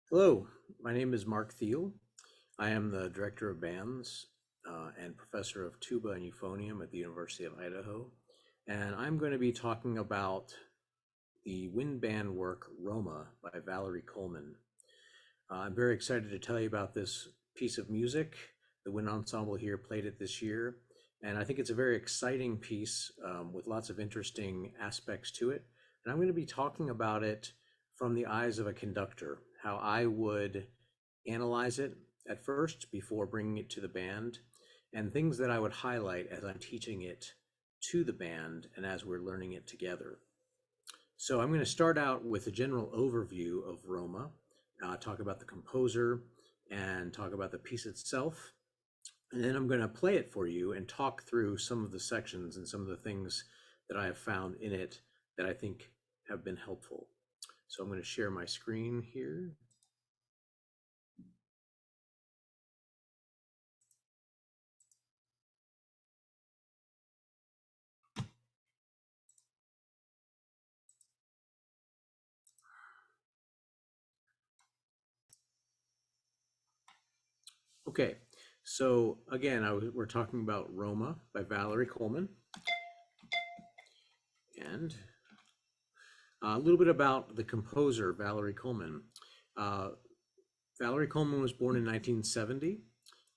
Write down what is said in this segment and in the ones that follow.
Hello, my name is Mark Thiele. I am the Director of Bands and Professor of Tuba and Euphonium at the University of Idaho. And I'm going to be talking about the wind band work Roma by Valerie Coleman. I'm very excited to tell you about this piece of music. The wind ensemble here played it this year. And I think it's a very exciting piece with lots of interesting aspects to it. And I'm going to be talking about it from the eyes of a conductor, how I would analyze it at first before bringing it to the band, and things that I would highlight as I'm teaching it to the band and as we're learning it together. So I'm going to start out with a general overview of Roma, talk about the composer, and talk about the piece itself. And then I'm going to play it for you and talk through some of the sections and some of the things that I have found in it that I think have been helpful. So I'm going to share my screen here. Okay, so again, we're talking about Roma by Valerie Coleman, and a little bit about the composer, Valerie Coleman. Uh, Valerie Coleman was born in 1970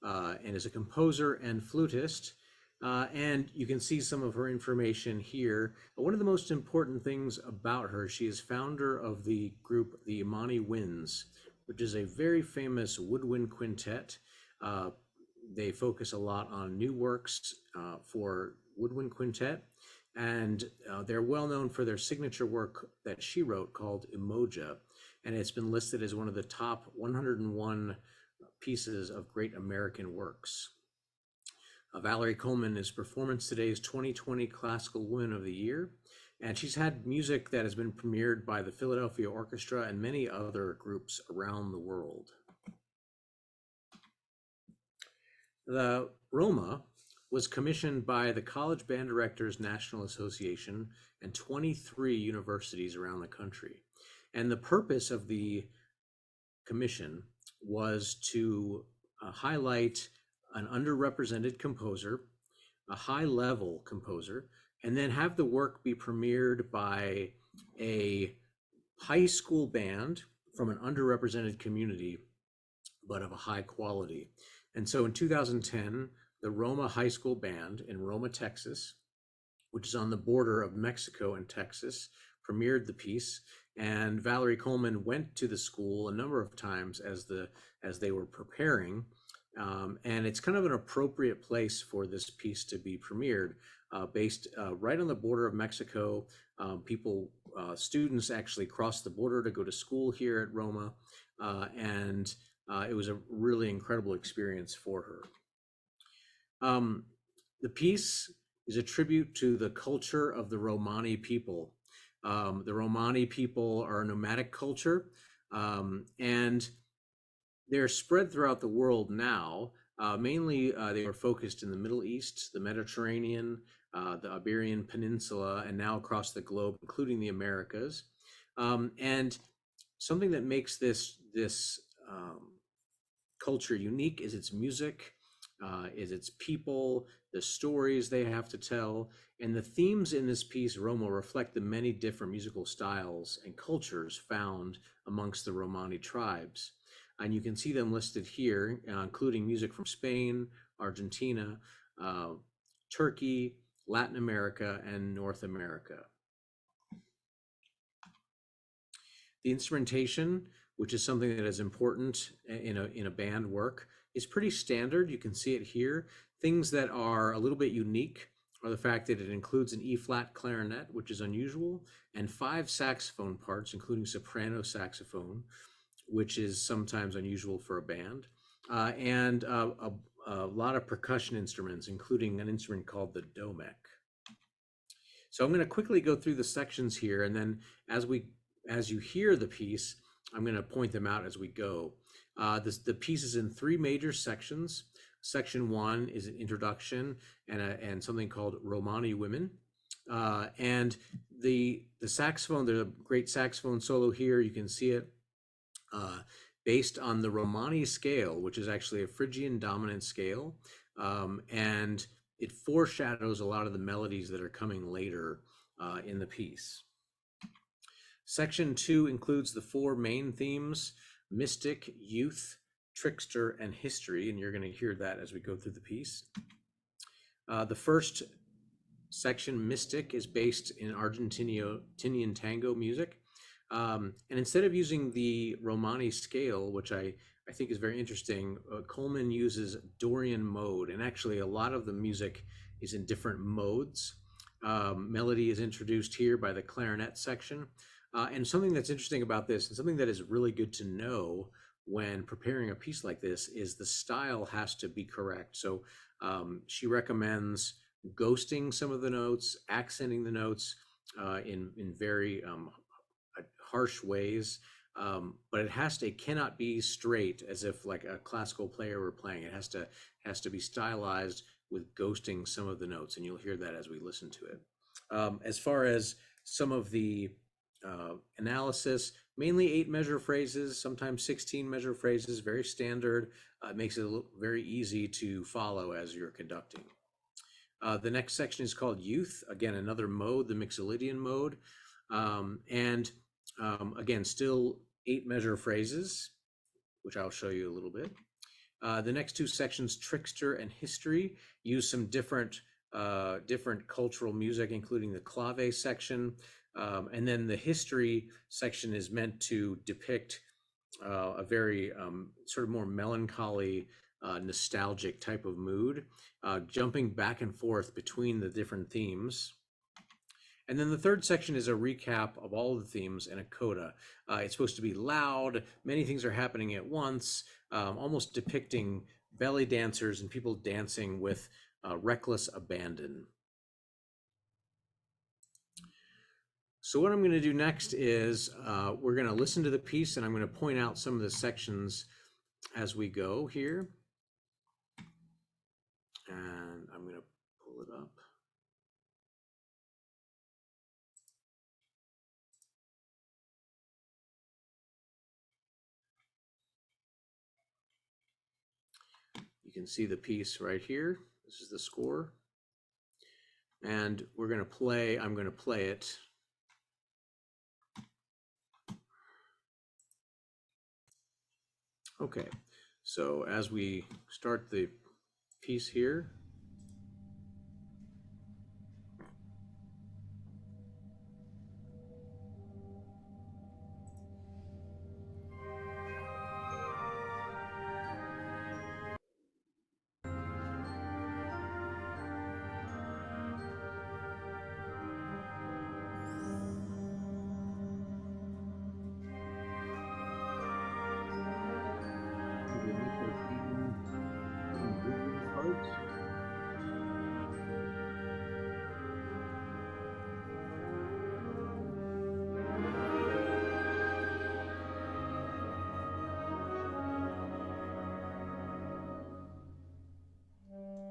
and is a composer and flutist. And you can see some of her information here. But one of the most important things about her, she is founder of the group, the Imani Winds, which is a very famous woodwind quintet. They focus a lot on new works for woodwind quintet. And they're well known for their signature work that she wrote called Emoja. And it's been listed as one of the top 101 pieces of great American works. Valerie Coleman is Performance Today's 2020 Classical Woman of the Year, and she's had music that has been premiered by the Philadelphia Orchestra and many other groups around the world. The Roma was commissioned by the College Band Directors National Association and 23 universities around the country. And the purpose of the commission was to highlight an underrepresented composer, a high-level composer, and then have the work be premiered by a high school band from an underrepresented community, but of a high quality. And so in 2010, the Roma High School Band in Roma, Texas, which is on the border of Mexico and Texas, premiered the piece. And Valerie Coleman went to the school a number of times as they were preparing. And it's kind of an appropriate place for this piece to be premiered, based right on the border of Mexico. Students actually cross the border to go to school here at Roma, and it was a really incredible experience for her. The piece is a tribute to the culture of the Romani people. The Romani people are a nomadic culture, and they're spread throughout the world now. Mainly, they are focused in the Middle East, the Mediterranean, the Iberian Peninsula, and now across the globe, including the Americas. And something that makes this culture unique is its music, is its people, the stories they have to tell. And the themes in this piece, Roma, reflect the many different musical styles and cultures found amongst the Romani tribes. And you can see them listed here, including music from Spain, Argentina, Turkey, Latin America, and North America. The instrumentation, which is something that is important in a band work, is pretty standard. You can see it here. Things that are a little bit unique are the fact that it includes an E-flat clarinet, which is unusual, and 5 saxophone parts, including soprano saxophone, which is sometimes unusual for a band, and a lot of percussion instruments, including an instrument called the domek. So I'm going to quickly go through the sections here, and then as you hear the piece, I'm going to point them out as we go. The piece is in 3 major sections. Section 1 is an introduction and something called Romani Women. And the saxophone, there's a great saxophone solo here. You can see it. based on the Romani scale, which is actually a Phrygian dominant scale, and it foreshadows a lot of the melodies that are coming later in the piece. Section 2 includes the 4 main themes: mystic, youth, trickster, and history, and you're going to hear that as we go through the piece. The first section, Mystic, is based in Argentinian tango music. And instead of using the Romani scale, which I think is very interesting, Coleman uses Dorian mode, and actually a lot of the music is in different modes. Melody is introduced here by the clarinet section. And something that's interesting about this, and something that is really good to know when preparing a piece like this, is the style has to be correct. So she recommends ghosting some of the notes, accenting the notes in very harsh ways, but it cannot be straight as if like a classical player were playing. It has to be stylized with ghosting some of the notes, and you'll hear that as we listen to it. As far as some of the analysis, mainly 8 measure phrases, sometimes 16 measure phrases, very standard. It makes it very easy to follow as you're conducting. The next section is called Youth. Again, another mode, the Mixolydian mode. Again, still 8 measure phrases, which I'll show you a little bit. The next 2 sections, Trickster and History, use some different cultural music, including the clave section. And then the history section is meant to depict a very sort of more melancholy, nostalgic type of mood, jumping back and forth between the different themes. And then the third section is a recap of all of the themes and a coda. It's supposed to be loud, many things are happening at once, almost depicting belly dancers and people dancing with reckless abandon. So what I'm going to do next is we're going to listen to the piece, and I'm going to point out some of the sections as we go here. And I'm going to pull it up. You can see the piece right here. This is the score. And I'm going to play it. Okay, so as we start the piece here,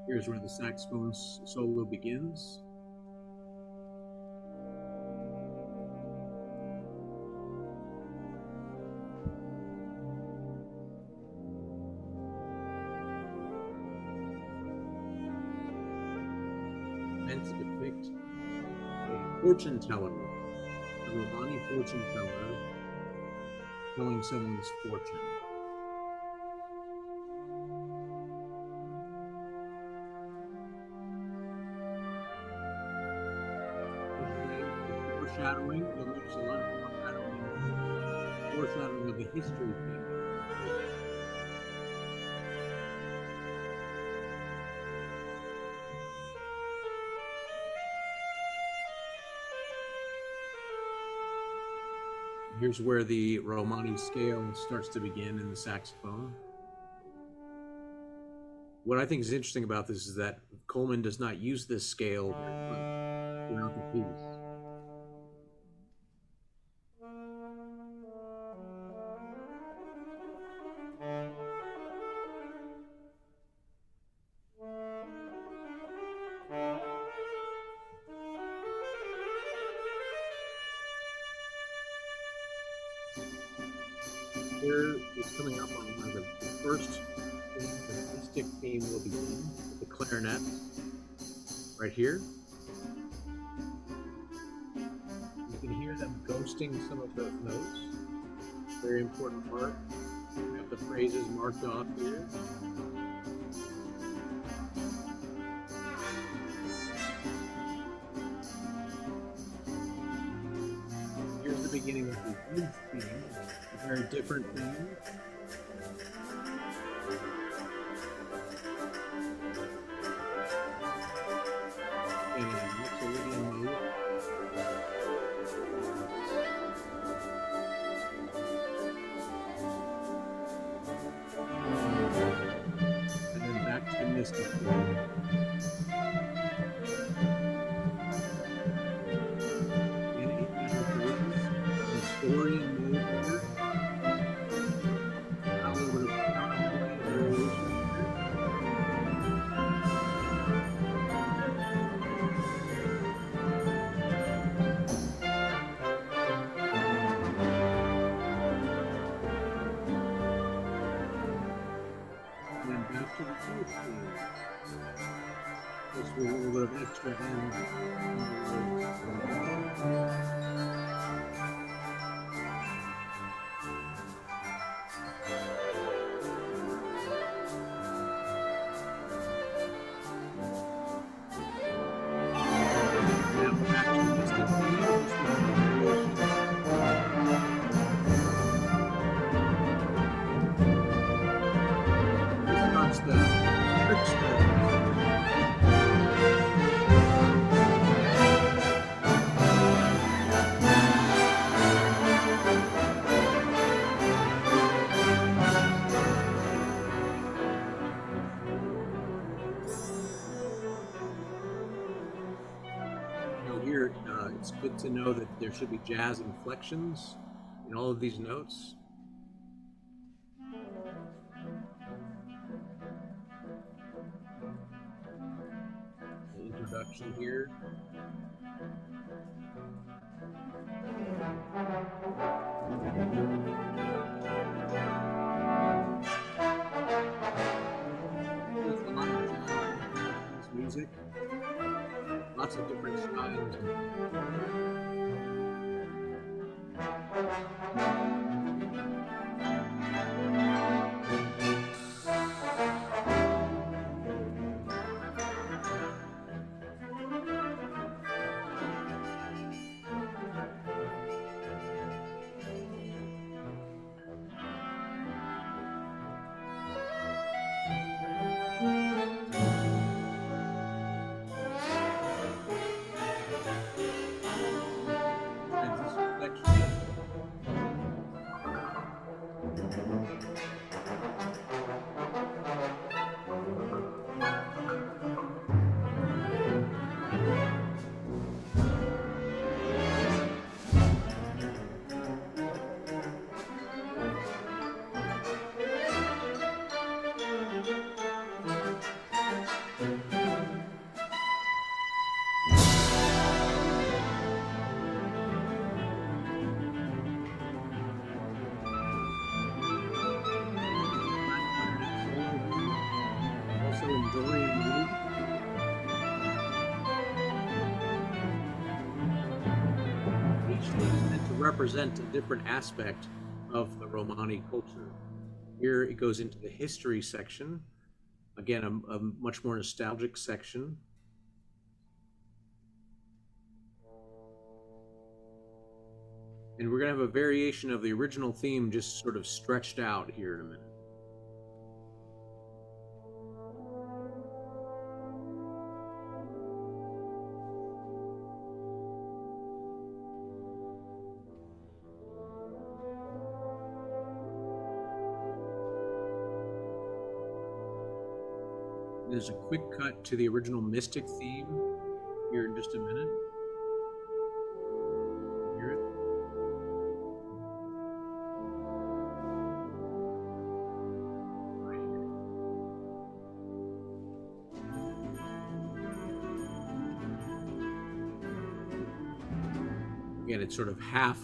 here's where the saxophone solo begins. Meant to depict a fortune teller, a Romani fortune teller telling someone's fortune. Foreshadowing, you'll notice a lot of foreshadowing of the history theme. Here's where the Romani scale starts to begin in the saxophone. What I think is interesting about this is that Coleman does not use this scale throughout the piece. Here is coming up on one of the first theme, the mystic theme will begin with the clarinet right here. You can hear them ghosting some of those notes. Very important part. We have the phrases marked off here. Here's the beginning of the blues theme, a very different theme. And it's already in mode. And then back to the mystic theme. Story and mode here. A little bit of counterpoint variation here. And then back to the first theme. Just with a little bit of extra end. Here, it's good to know that there should be jazz inflections in all of these notes. The introduction here. There's a lot of jazz music. Lots of different styles. Represent a different aspect of the Romani culture. Here it goes into the history section. Again, a much more nostalgic section. And we're going to have a variation of the original theme just sort of stretched out here in a minute. There's a quick cut to the original Mystic theme here in just a minute. Hear it? Right here. Again, it's sort of half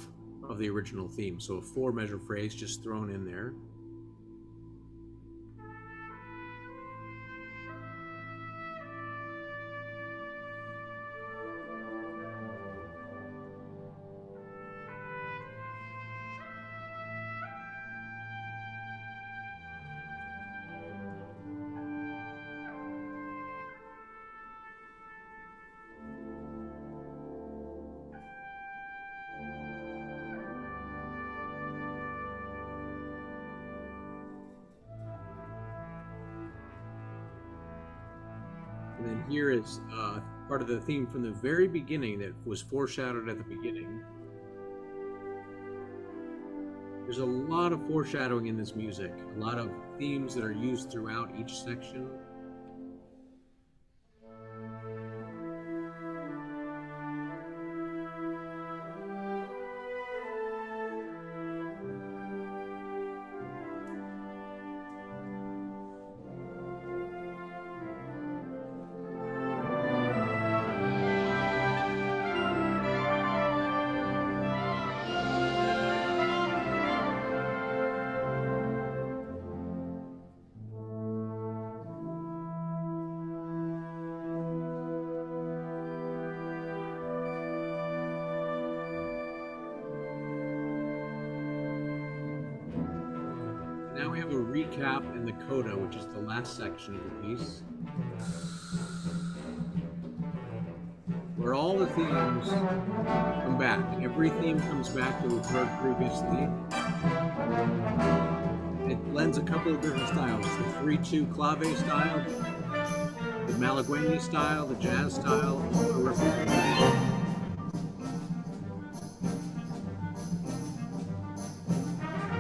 of of the original theme. So a 4-measure phrase just thrown in there. And then here is part of the theme from the very beginning that was foreshadowed at the beginning. There's a lot of foreshadowing in this music, a lot of themes that are used throughout each section. Now we have a recap and the coda, which is the last section of the piece, where all the themes come back. Every theme comes back that we've heard previously. It blends a couple of different styles: the 3/2 clave style, the Malagueña style, the jazz style, the peripheral.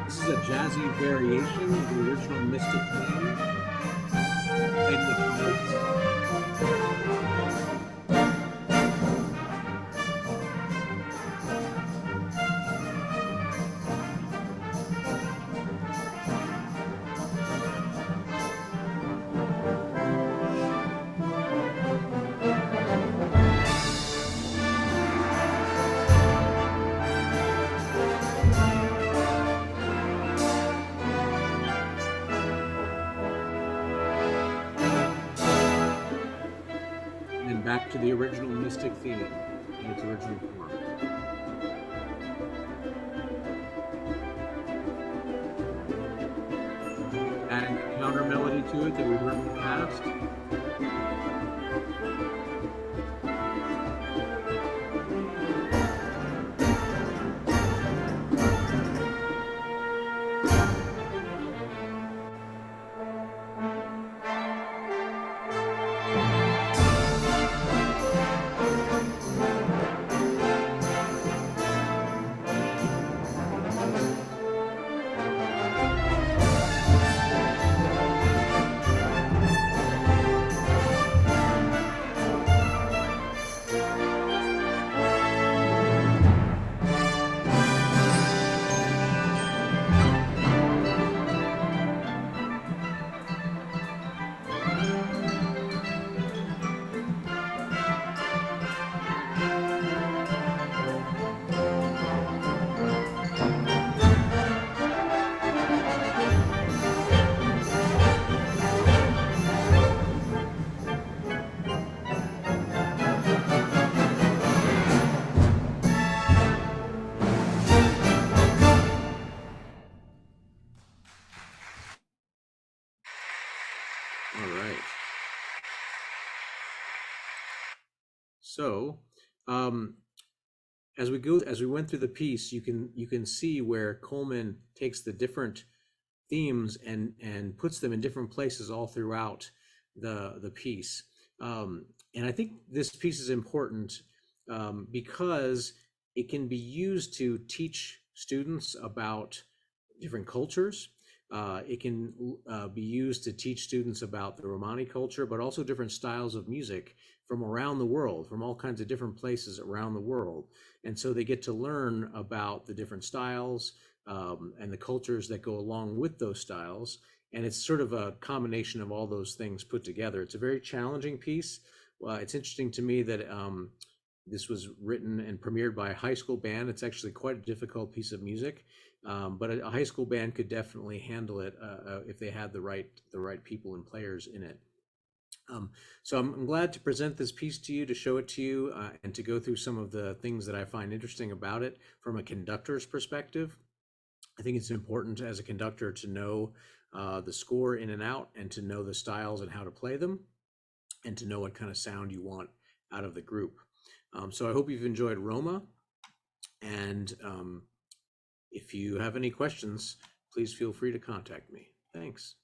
This is a jazzy variation of the original Mystic theme. Played in the and back to the original Mystic theme in its original form. Adding a counter melody to it that we've heard in the past. All right. So, as we went through the piece, you can see where Coleman takes the different themes and puts them in different places all throughout the piece. And I think this piece is important because it can be used to teach students about different cultures. It can be used to teach students about the Romani culture, but also different styles of music from around the world, from all kinds of different places around the world. And so they get to learn about the different styles and the cultures that go along with those styles. And it's sort of a combination of all those things put together. It's a very challenging piece. It's interesting to me that This was written and premiered by a high school band. It's actually quite a difficult piece of music, but a high school band could definitely handle it if they had the right people and players in it. So I'm glad to present this piece to you, to show it to you, and to go through some of the things that I find interesting about it from a conductor's perspective. I think it's important as a conductor to know the score in and out, and to know the styles and how to play them, and to know what kind of sound you want out of the group. So I hope you've enjoyed Roma, and if you have any questions, please feel free to contact me. Thanks.